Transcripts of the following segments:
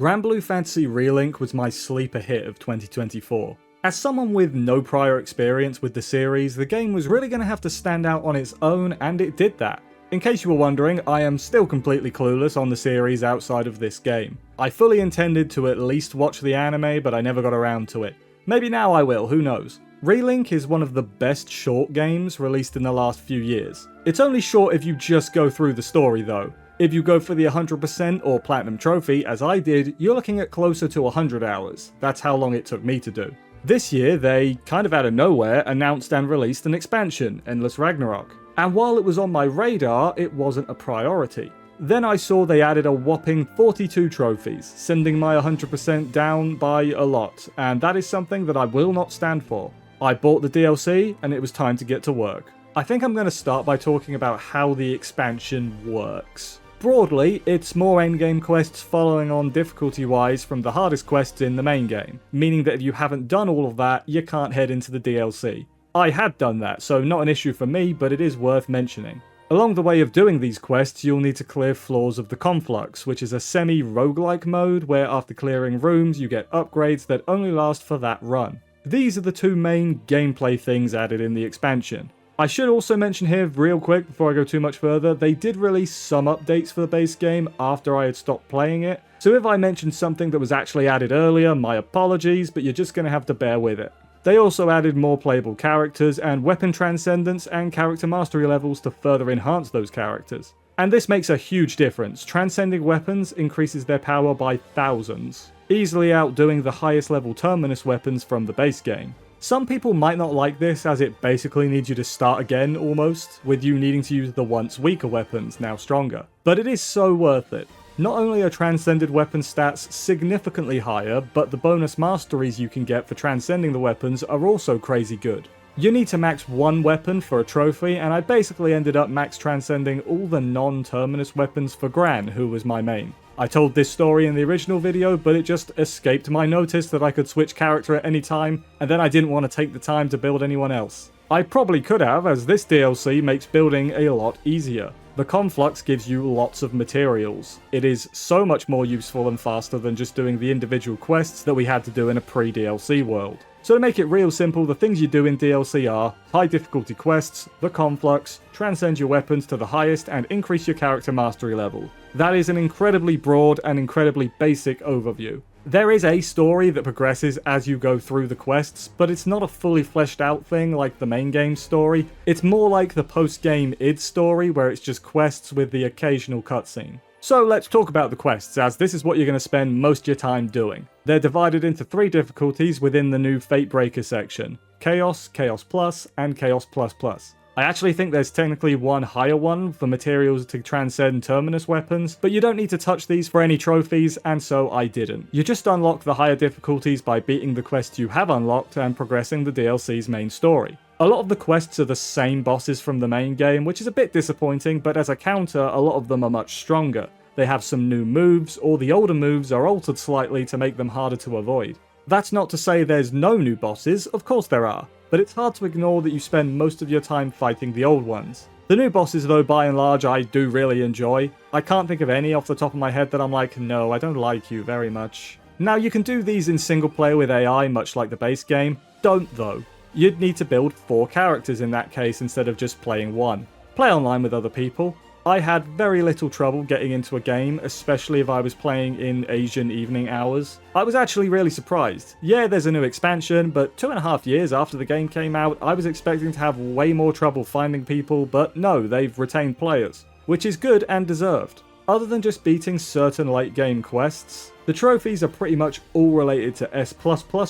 Granblue Fantasy Relink was my sleeper hit of 2024. As someone with no prior experience with the series, the game was really going to have to stand out on its own, and it did that. In case you were wondering, I am still completely clueless on the series outside of this game. I fully intended to at least watch the anime, but I never got around to it. Maybe now I will, who knows. Relink is one of the best short games released in the last few years. It's only short if you just go through the story though. If you go for the 100% or Platinum Trophy, as I did, you're looking at closer to 100 hours. That's how long it took me to do. This year, they, kind of out of nowhere, announced and released an expansion, Endless Ragnarok. And while it was on my radar, it wasn't a priority. Then I saw they added a whopping 42 trophies, sending my 100% down by a lot, and that is something that I will not stand for. I bought the DLC, and it was time to get to work. I think I'm going to start by talking about how the expansion works. Broadly, it's more endgame quests following on difficulty-wise from the hardest quests in the main game, meaning that if you haven't done all of that, you can't head into the DLC. I had done that, so not an issue for me, but it is worth mentioning. Along the way of doing these quests, you'll need to clear floors of the Conflux, which is a semi-roguelike mode where after clearing rooms you get upgrades that only last for that run. These are the two main gameplay things added in the expansion. I should also mention here real quick before I go too much further, they did release some updates for the base game after I had stopped playing it, so if I mentioned something that was actually added earlier, my apologies, but you're just going to have to bear with it. They also added more playable characters and weapon transcendence and character mastery levels to further enhance those characters. And this makes a huge difference. Transcending weapons increases their power by thousands, easily outdoing the highest level terminus weapons from the base game. Some people might not like this, as it basically needs you to start again almost, with you needing to use the once weaker weapons, now stronger. But it is so worth it. Not only are transcended weapon stats significantly higher, but the bonus masteries you can get for transcending the weapons are also crazy good. You need to max one weapon for a trophy, and I basically ended up max transcending all the non-terminus weapons for Gran, who was my main. I told this story in the original video, but it just escaped my notice that I could switch character at any time, and then I didn't want to take the time to build anyone else. I probably could have, as this DLC makes building a lot easier. The Conflux gives you lots of materials. It is so much more useful and faster than just doing the individual quests that we had to do in a pre-DLC world. So to make it real simple, the things you do in DLC are high difficulty quests, the Conflux, transcend your weapons to the highest, and increase your character mastery level. That is an incredibly broad and incredibly basic overview. There is a story that progresses as you go through the quests, but it's not a fully fleshed out thing like the main game story. It's more like the post-game id story where it's just quests with the occasional cutscene. So let's talk about the quests, as this is what you're going to spend most of your time doing. They're divided into 3 difficulties within the new Fatebreaker section: Chaos, Chaos Plus, and Chaos Plus Plus. I actually think there's technically one higher one for materials to transcend terminus weapons, but you don't need to touch these for any trophies, and so I didn't. You just unlock the higher difficulties by beating the quests you have unlocked and progressing the DLC's main story. A lot of the quests are the same bosses from the main game, which is a bit disappointing, but as a counter, a lot of them are much stronger. They have some new moves, or the older moves are altered slightly to make them harder to avoid. That's not to say there's no new bosses, of course there are, but it's hard to ignore that you spend most of your time fighting the old ones. The new bosses though, by and large, I do really enjoy. I can't think of any off the top of my head that I'm like, no, I don't like you very much. Now you can do these in single player with AI, much like the base game. Don't though. You'd need to build 4 characters in that case instead of just playing 1. Play online with other people. I had very little trouble getting into a game, especially if I was playing in Asian evening hours. I was actually really surprised. Yeah, there's a new expansion, but 2.5 years after the game came out, I was expecting to have way more trouble finding people, but no, they've retained players, which is good and deserved. Other than just beating certain late game quests, the trophies are pretty much all related to S++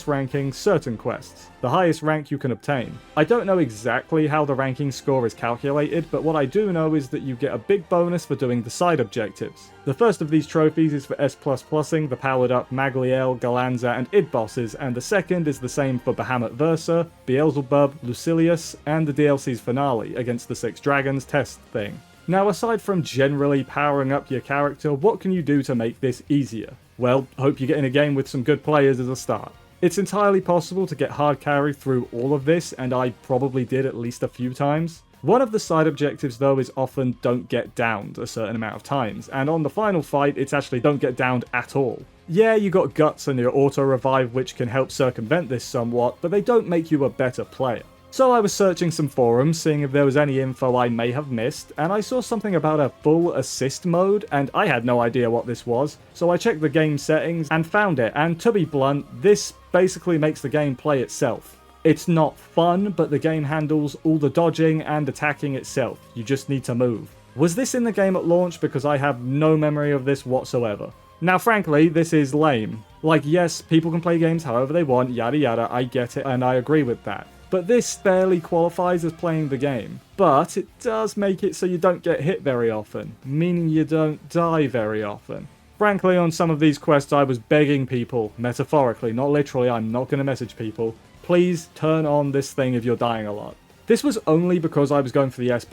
ranking certain quests, the highest rank you can obtain. I don't know exactly how the ranking score is calculated, but what I do know is that you get a big bonus for doing the side objectives. The first of these trophies is for S++ing the powered up Magliel, Galanza, and Id bosses, and the second is the same for Bahamut Versa, Beelzebub, Lucilius, and the DLC's finale against the 6 Dragons test thing. Now, aside from generally powering up your character, what can you do to make this easier? Well, hope you get in a game with some good players as a start. It's entirely possible to get hard carry through all of this, and I probably did at least a few times. One of the side objectives though is often don't get downed a certain amount of times, and on the final fight it's actually don't get downed at all. Yeah, you got guts and your auto revive which can help circumvent this somewhat, but they don't make you a better player. So I was searching some forums, seeing if there was any info I may have missed, and I saw something about a full assist mode, and I had no idea what this was, so I checked the game settings and found it, and to be blunt, this basically makes the game play itself. It's not fun, but the game handles all the dodging and attacking itself. You just need to move. Was this in the game at launch? Because I have no memory of this whatsoever. Now, frankly, this is lame. Like, yes, people can play games however they want, yada yada, I get it, and I agree with that. But this barely qualifies as playing the game. But it does make it so you don't get hit very often, meaning you don't die very often. Frankly, on some of these quests, I was begging people, metaphorically, not literally, I'm not going to message people, please turn on this thing if you're dying a lot. This was only because I was going for the S++,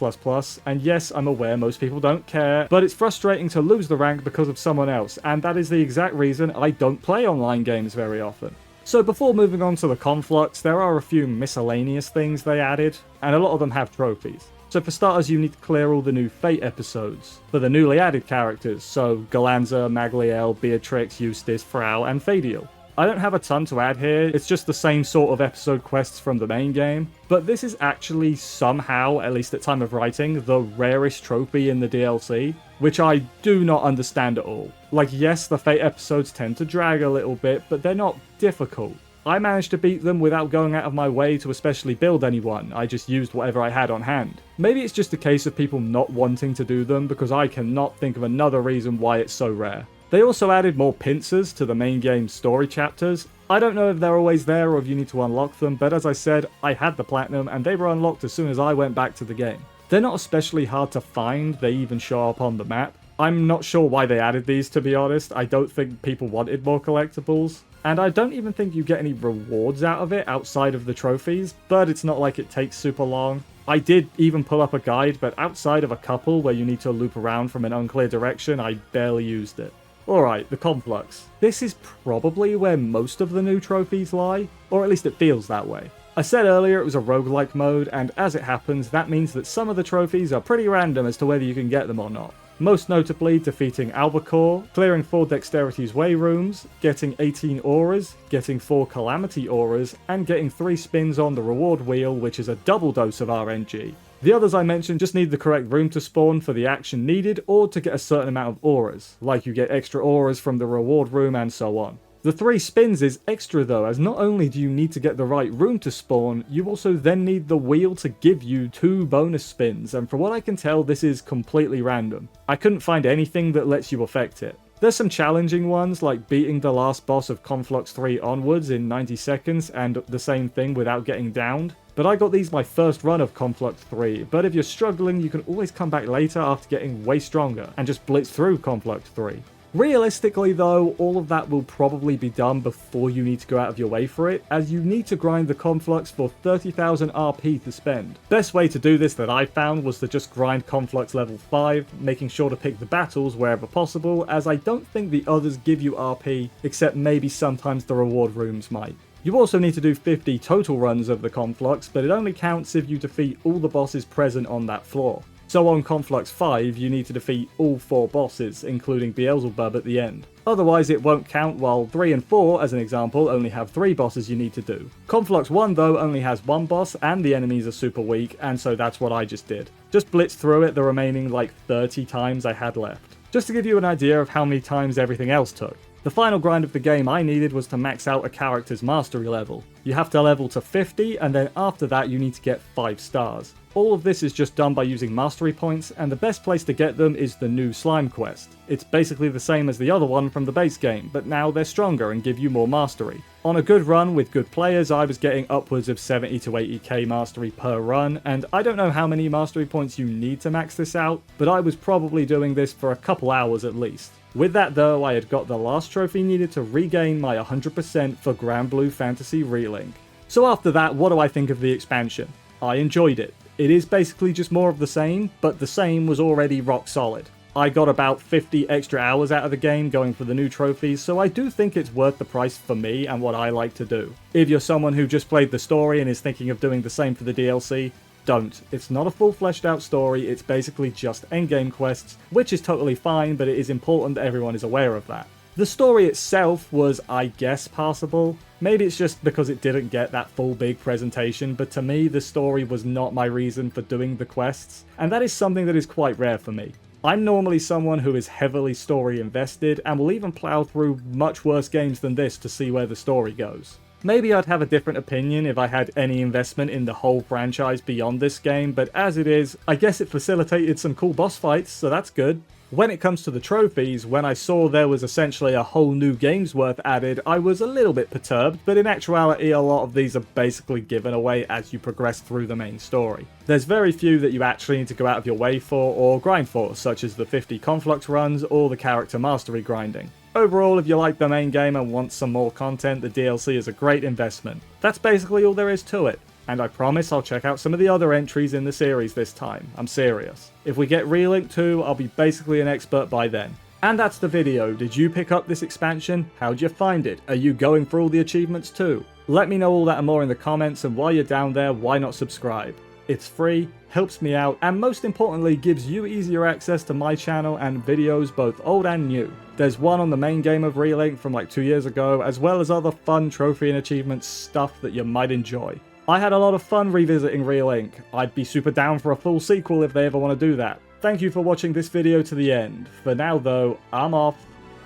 and yes, I'm aware most people don't care, but it's frustrating to lose the rank because of someone else, and that is the exact reason I don't play online games very often. So before moving on to the conflux, there are a few miscellaneous things they added, and a lot of them have trophies. So for starters, you need to clear all the new Fate episodes for the newly added characters, so Galanza, Magliel, Beatrix, Eustace, Frau, and Fadiel. I don't have a ton to add here, it's just the same sort of episode quests from the main game, but this is actually somehow, at least at time of writing, the rarest trophy in the DLC, which I do not understand at all. Like, yes, the Fate episodes tend to drag a little bit, but they're not difficult. I managed to beat them without going out of my way to especially build anyone, I just used whatever I had on hand. Maybe it's just a case of people not wanting to do them, because I cannot think of another reason why it's so rare. They also added more pincers to the main game's story chapters. I don't know if they're always there or if you need to unlock them, but as I said, I had the platinum and they were unlocked as soon as I went back to the game. They're not especially hard to find, they even show up on the map. I'm not sure why they added these, to be honest. I don't think people wanted more collectibles. And I don't even think you get any rewards out of it outside of the trophies, but it's not like it takes super long. I did even pull up a guide, but outside of a couple where you need to loop around from an unclear direction, I barely used it. Alright, the conflux. This is probably where most of the new trophies lie, or at least it feels that way. I said earlier it was a roguelike mode, and as it happens, that means that some of the trophies are pretty random as to whether you can get them or not. Most notably, defeating Albacore, clearing 4 Dexterity's Way rooms, getting 18 auras, getting 4 Calamity auras, and getting 3 spins on the reward wheel, which is a double dose of RNG. The others I mentioned just need the correct room to spawn for the action needed, or to get a certain amount of auras, like you get extra auras from the reward room and so on. The 3 spins is extra though, as not only do you need to get the right room to spawn, you also then need the wheel to give you 2 bonus spins, and from what I can tell this is completely random. I couldn't find anything that lets you affect it. There's some challenging ones, like beating the last boss of Conflux 3 onwards in 90 seconds, and the same thing without getting downed. But I got these my first run of Conflux 3, but if you're struggling you can always come back later after getting way stronger, and just blitz through Conflux 3. Realistically though, all of that will probably be done before you need to go out of your way for it, as you need to grind the Conflux for 30,000 RP to spend. Best way to do this that I found was to just grind Conflux level 5, making sure to pick the battles wherever possible, as I don't think the others give you RP, except maybe sometimes the reward rooms might. You also need to do 50 total runs of the Conflux, but it only counts if you defeat all the bosses present on that floor. So on Conflux 5, you need to defeat all 4 bosses, including Beelzebub at the end. Otherwise it won't count, while 3 and 4, as an example, only have 3 bosses you need to do. Conflux 1 though only has 1 boss, and the enemies are super weak, and so that's what I just did. Just blitz through it the remaining like 30 times I had left. Just to give you an idea of how many times everything else took. The final grind of the game I needed was to max out a character's mastery level. You have to level to 50, and then after that you need to get 5 stars. All of this is just done by using mastery points, and the best place to get them is the new slime quest. It's basically the same as the other one from the base game, but now they're stronger and give you more mastery. On a good run with good players, I was getting upwards of 70 to 80k mastery per run, and I don't know how many mastery points you need to max this out, but I was probably doing this for a couple hours at least. With that though, I had got the last trophy needed to regain my 100% for Granblue Fantasy Relink. So after that, what do I think of the expansion? I enjoyed it. It is basically just more of the same, but the same was already rock solid. I got about 50 extra hours out of the game going for the new trophies, so I do think it's worth the price for me and what I like to do. If you're someone who just played the story and is thinking of doing the same for the DLC, don't. It's not a full fleshed out story, it's basically just endgame quests, which is totally fine, but it is important that everyone is aware of that. The story itself was, I guess, passable. Maybe it's just because it didn't get that full big presentation, but to me the story was not my reason for doing the quests, and that is something that is quite rare for me. I'm normally someone who is heavily story invested and will even plow through much worse games than this to see where the story goes. Maybe I'd have a different opinion if I had any investment in the whole franchise beyond this game, but as it is, I guess it facilitated some cool boss fights, so that's good. When it comes to the trophies, when I saw there was essentially a whole new game's worth added, I was a little bit perturbed, but in actuality a lot of these are basically given away as you progress through the main story. There's very few that you actually need to go out of your way for or grind for, such as the 50 Conflux runs or the character mastery grinding. Overall, if you like the main game and want some more content, the DLC is a great investment. That's basically all there is to it. And I promise I'll check out some of the other entries in the series this time. I'm serious. If we get Relink 2, I'll be basically an expert by then. And that's the video. Did you pick up this expansion? How'd you find it? Are you going for all the achievements too? Let me know all that and more in the comments, and while you're down there, why not subscribe? It's free, helps me out, and most importantly gives you easier access to my channel and videos both old and new. There's one on the main game of Relink from like 2 years ago, as well as other fun trophy and achievement stuff that you might enjoy. I had a lot of fun revisiting Relink. I'd be super down for a full sequel if they ever want to do that. Thank you for watching this video to the end. For now though, I'm off,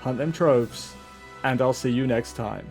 hunt them troves, and I'll see you next time.